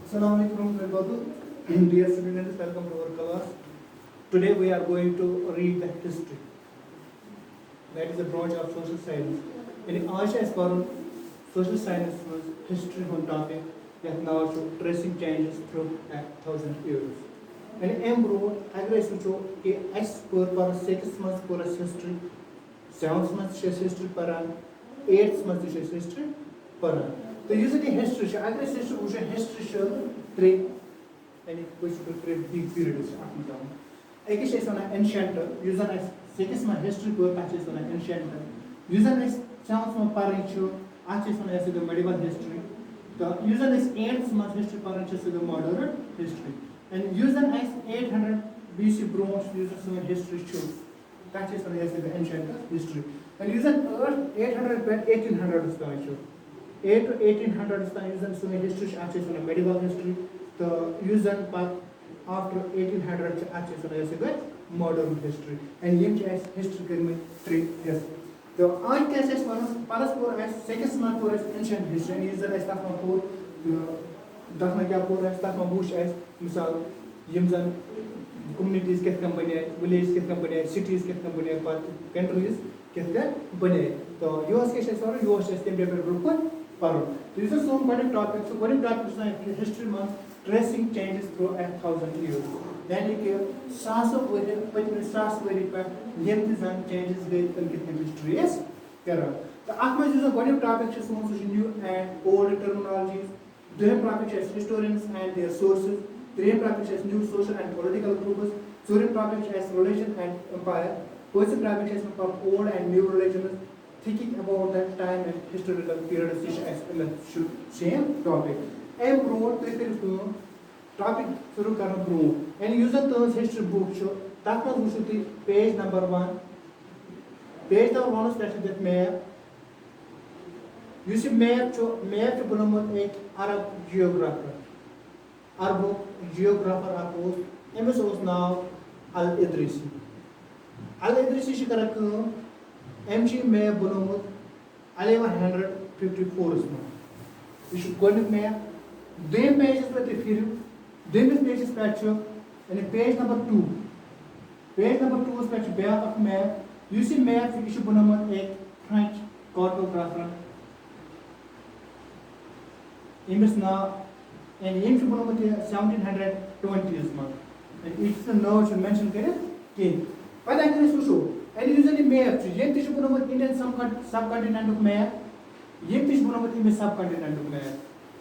Assalamu alaikum everybody. Dear students, welcome to our class. Today we are going to read the history. That is the branch of social science. In आज है इस बार social science में history होने topic that now show tracing changes through 1,000 years. And एम्ब्रो अगर इस वजह कि इस पर 6 months पर history, 7 months history परान, 8 months history परान. तो usually history अगर इस history उसे history three यानी कुछ big periods आपने जाना. एक ही चीज़ होना ancient usually 6 months history को पैचेस होना ancient usually 7 months परान आज चीज़ होना ऐसे तो medieval history तो usually 8 months history परान चीज़ तो modern history and usually 800 BC bronze usually history patches होना ऐसे तो ancient history and usually 800 but 1800 उसका 8 to 1800 is the history actually from medieval history. The usual part after 1800 actually is the modern history. And yet history can 3 years. The art cases one paraspor as second month for ancient history. And usually as that one for the Dahmagapur as that one bush as misal Yimzan communities get company, villages get company, cities get company, but countries get company. The US cases are US as temporary group. This is some kind of topic. So, one topic is history month tracing changes through 1,000 years. Then you get SAS of SAS very part changes with history. Yes, correct. The Akmas is a one topic is new and old terminologies. The topic is historians and their sources. The topic is new social and political groups. The topic is religion and empire. Person topic is old and new religions. Thinking about that time and historical period as same topic. And broad topic through kind of broad. And use the history book show that was the page number 1. Page number 1 is that map. You see map to Bunamut a Arab geographer. Arab geographer opposed. MS was now Al Idrisi. Al Idrisi Shikarakum. MG Mayor Bonamut 1154 is now. We should go to Mayor. Then pages with the film. Then this page is picture. And page number 2. Page number 2 is picture back of Mayor. You see Mayor we should Bonamut a French cartographer. Image now and MG Bonamut 1720 is now. And it's the now should mention King. But I can show. And usually map, yet is Indian subcontinent of map, yet is Bunamati subcontinent of map.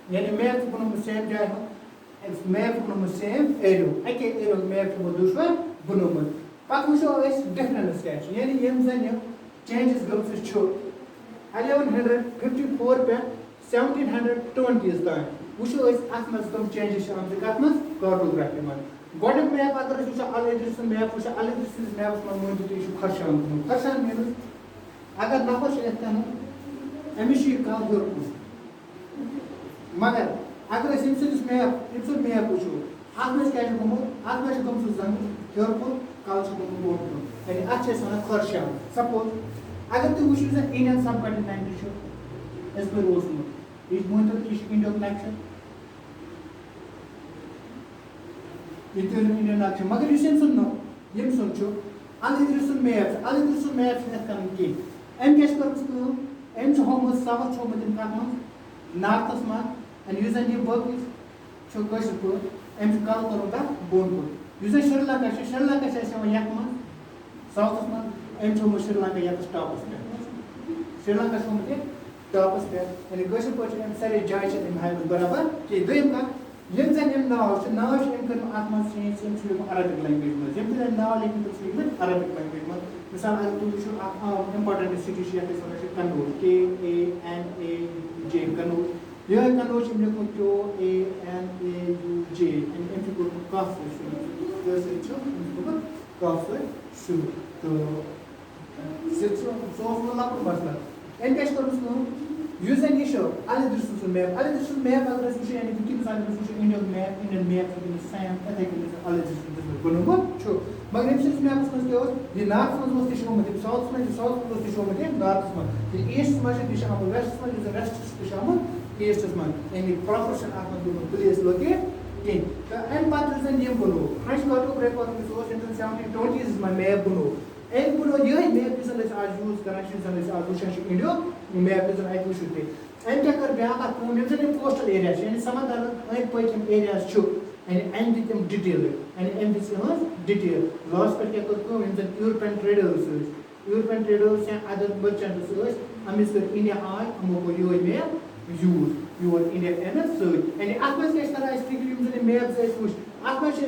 Yet a map from the same job, and map from the same area. I can't area map from Dusha, Bunamat. Pakusho is different sketch. Yet Yemzania changes groups is short. 1154 per 1720 is done. Usho is Atmas come changes on the Katmas cartography. God of map other is all address map, which all addresses maps from going to issue Harshan. Harshan means I got Napash Ethan, Amishi Kalgur. Mother, I got a Simpsons map, it's a map which you. Agnes can come, Agnes comes to Zan, Hirpur, Culture Board, and Arches on a Harshan. Suppose I got the wishes of Indian subcontinent issue as per Osmo. Is going to issue interconnection. Indian action. Mother, you send some no. Yimson Chu. Alidrusun maps at coming king. M. Casper's school, M. Homus, South Homer in Katman, Narthas Mark, and use a new work with Chokashapur, M. Kalkoroda, Bonepur. Use a Sherlaka Yakman, South of Man, M. Sherlaka Yakas top Sri Lanka Somate, top of step, and a Goshapur and Sari Jaish in High Baraba, Kidrimka. Yems and him now she can Atmas change into Arabic language. Yems and now linking to speak with Arabic language. Misal I to show important institution is Kanur, K-A-N-A-U-J, Kanur. Here Kanur should look to A-N-A-U-J and if you go to Kafir, there's a joke, Kafir, shoe. So for Lapur and Kashkar use an issue, Alidrusun map, address and if you keep Indian map in the same, I think it is Alidrusun. Sure. But if this map was the north was the show, the south was the show, the north, the east was the Shama, the west was the rest of the Shama, ईस्टस मंज यानी proportion अत मंज place locate कहीं तो अम पे यम बनो French cartography इन 1720s में map बनो अम बनो यह मैप जो आज यूज कर आज वुचान इंडियो मैप जो अत वो ते अम क्या कर ब्या कोस्टल एरिया यानी समंदर अंद पम एरियाज अम दिम डिटेल यानी अम दिस डिटेल लास्ट पे क्या कर यूरोपियन ट्रेडर्स या अदर मर्चेंट्स अमिस कर इंडिया आय हमो को यो मैप यूज योर इंडिया एन सत यानी अत मज फिक्र मैप वो अत मज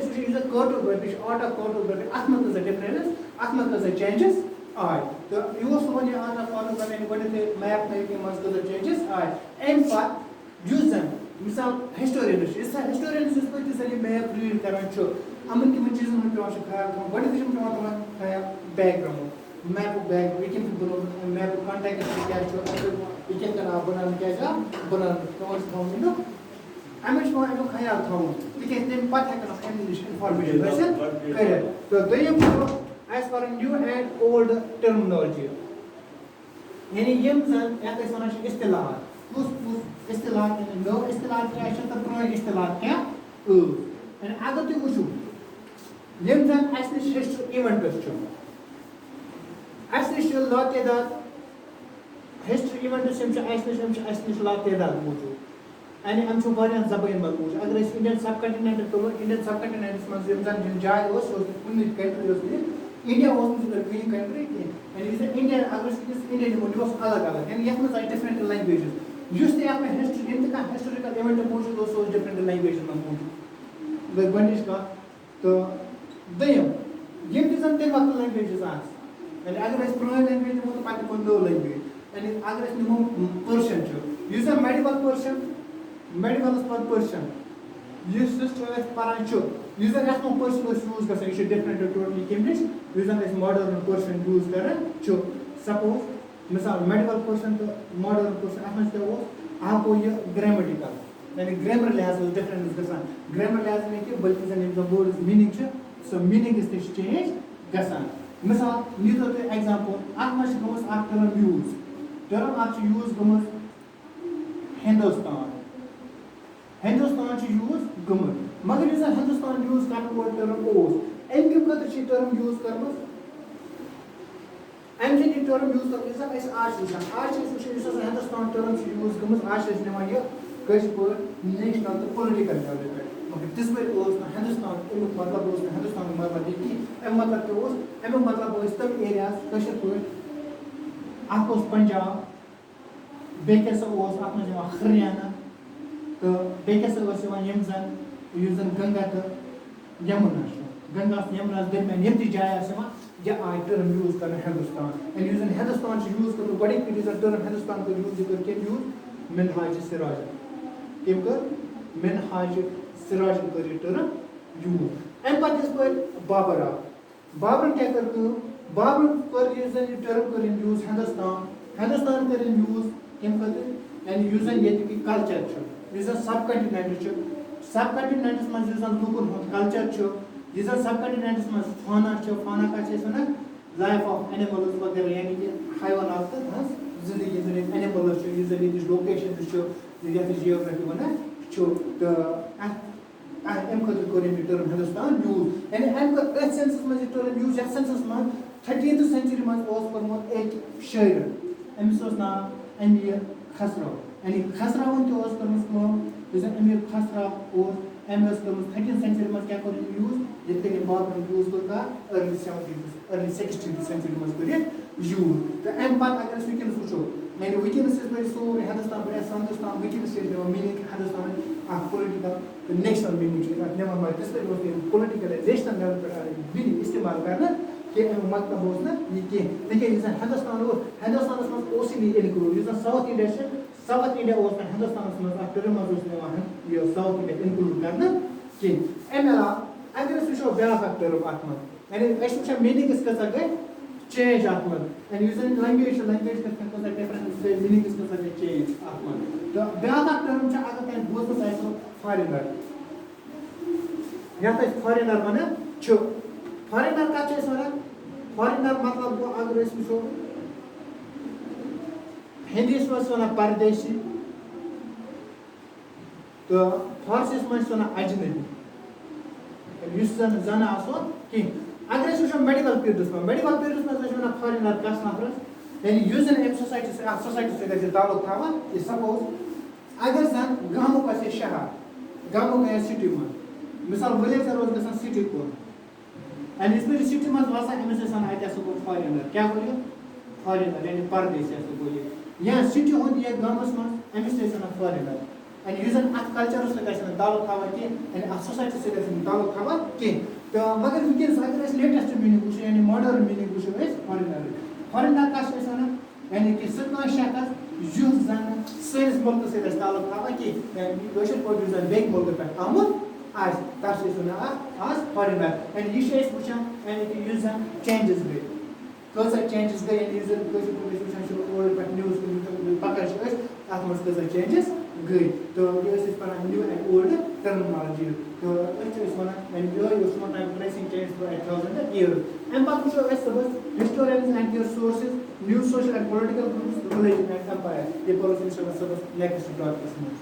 कार्टोग्राफी आर्ट ऑफ कार्टोग्राफी अत मज डिफरेंस अत मज चेंजेस आय तो यह सोन आर्ट ऑफ कार्टोग्राफी गए मैप मेकिंग मज चेंजेस आय अम पे मिसाल हिस्टोरियन हिस्टोरियन मैप रीड कर अमन तम चीजन पे ख्याल थोड़ा ख्याल बैकग्राउंड मैप बैक वह बनो मैप कॉन्टेक्ट क्या यह बनान क्या बनान अमिच पे ख्याल थवन तम पे इन्फॉर्मेशन हासिल कर तो दोम एज पर न्यू एंड ओल्ड टर्मिनोलॉजी यानी यम जन यत वन इस्तिलाहात कुस इस्तिलाह नो इस्तिलाह क्या तो पुरान इस्तिलाह क्या यानी अगर तुम वो यम जन अस नश हिस्ट्री इवेंट्स अस नश लातदाद हिस्ट्री इवेंट्स अस नश लातदाद मौजूद यानी अम जबान मज मौजूद अगर इंडियन सब कंटिनेंट तुलो इंडियन सब कंटिनेंटस मज जाय कुन कंट्री इंडिया कहीं कंट्री यानी इंडिया अगर इंडिया निमो अलग अलग यानी ये मज different languages history historical event मौजूद डिफरेंट लैंग्वेज में मौजूद गई गंडिश का तो दम यम तम वक्त लैंग्वेजेस यानी अगर पुरान लैंग्वेज निमो तो पे कुछ नव लैंग्वेज यानी अगर निमो पर्शियन मेडिकल पर्शियन मेडिकलस पे पर्शियन हिस्ट्री पान पर्शियन यूज कर डिफरेंट टोटली कम नश मॉडर्न पर्शियन यूज कर सपोज मिसाल मेडिकल पर्शियन तो मॉडर्न पर्शियन अत मज क्या गो यह ग्रामेटिकल यानी ग्रामर लिहाज डिफरेंस गसान ग्रामर लिहाज नहीं कि बल्कि जन वर्ड मीनिंग सो मीनिंग चेंज गसान मिसाल नीतो तुम एग्जाम्पल अत मज टर्म यूज गम हिंदुस्तान यूज गम मगर हिंदुस्तान यूज कर टर्म अम कम टर्म यूज कर टर्म यूज कर आज वुचान हिंदुस्तान टर्म यूज गम आज निवान नेशनल तो पोलिटिकल लेवल पे मगर तिस हिंदुस्तान अमुक मतलब हिंदुस्तान मतलब यह अम मतलब क्या अमुक मतलब तम एरियाज पे पंजाब बेस अत मज हरियाणा तो बेस यम जन गंगा तो यमुना गंगा यमुना दरमियान यम जाय यह आय टर्म यूज कर हिंदुस्तान यानी हिंदुस्तान यूज कर गो टर्म हिंदुस्तान कर यूज कम यूज मिनहाज सिराजन कम कर मिनहाज सिराजन कर टर्म यूज अम पे बाबर आव बाबर क्या कर बाबर कर टर्म कर यूज हिंदुस्तान कर यूज कम खतर यानी ये कल्चर सब कंटिनेंटस मज लुकन कल्चर सब कंटिनेंटस मज फाना क्या लाइफ ऑफ एनिमल्स वगैरह यानी कि हैवानात जिंदगी एनिमल्स लोकेशन जियोग्राफी वन तो अम खतर कर टर्म हिंदुस्तान यूज यानी अम कर सेंसस मज टर्म यूज यथ सेंसस मज 13th सेंचुरी मज कर्मुत एक शायर अमिस नाव अमीर खसरो यानी खसरावन तर्म अमीर खसरा अम 13th सेंचुरी मज क्या यूज ये बाबर यूज कर अर्ली 16th सेंचुरी मज कर यूज तो अम पे अगर वनस वो यानी वनस सोरे हिंदुस्तान पे हिंदुस्तान वनस meaning Hindustan political national meaning निमान तिस पे पोलिटिकल नेशनल लेवल पे मीनिंग इस्तेमाल कर कि मतलब यह कह हिंदुस्तान मज इनक्लूड साउथ इंडिया हिंदुस्तान मज टर्म मज साउथ इंडिया इनक्लूड कर कम अगर वो ब्या टर्म अत मज यानी मीनिंग गई चेंज अत मज यानी लैंग्वेज डिफरेंस मीनिंग गई चेंज अत मज तो ब्या टर्म अगर तुम बोजम फॉरेनर ये फॉरेनर वन फॉरेनर कत वन फॉरेनर मतलब गो अगर वो हिंदीस मज वन परदेशी तो फारसीस में अजनबी जन आसो कहीं अगर वो मेडिकल पीरियड्स में फॉरेनर कस नफरस यानी सोसाइटी सत्य ताल्लुक थवान सपोज अगर जन गामुक शहर गामुक सिटी में मिसाल विलेज रोज ग सिटी को एंड इस सिटी में वसान अमिस गो फॉरेनर क्या बोलिए फॉरेनर यानी परदेश बोलिए या सिटी हूँ ये गामस में अमिस फॉरेनर एंड अत कल्चर सत्य ताल्लुक थवान कह सोसाइटी सत्य ताल्लुक थवान कह तो मगर वनस अगर लेटेस्ट मीनिंग वो यानी मॉडर्न मीनिंग वो फॉरेनर कस यानी कि सह शख्स जुस जन सैनिस मुल्क सत्य ताल्लुक थवान कह पे मुल्क पे आमुत तस आज फॉरेनर एंड यह वुचान यानी कि चेंजेस गई कसा चेंजेस गई यानी ओल्ड पे न्यूज पकड़ अत मज कसा चेंजेस गई तो ये न्यू एंड ओल्ड टर्मिनोलॉजी तो tracing change for 1000 years um पे वो historians and their sources new social and political groups religion and empire ये पढ़ो नेक्स्ट टॉपिक में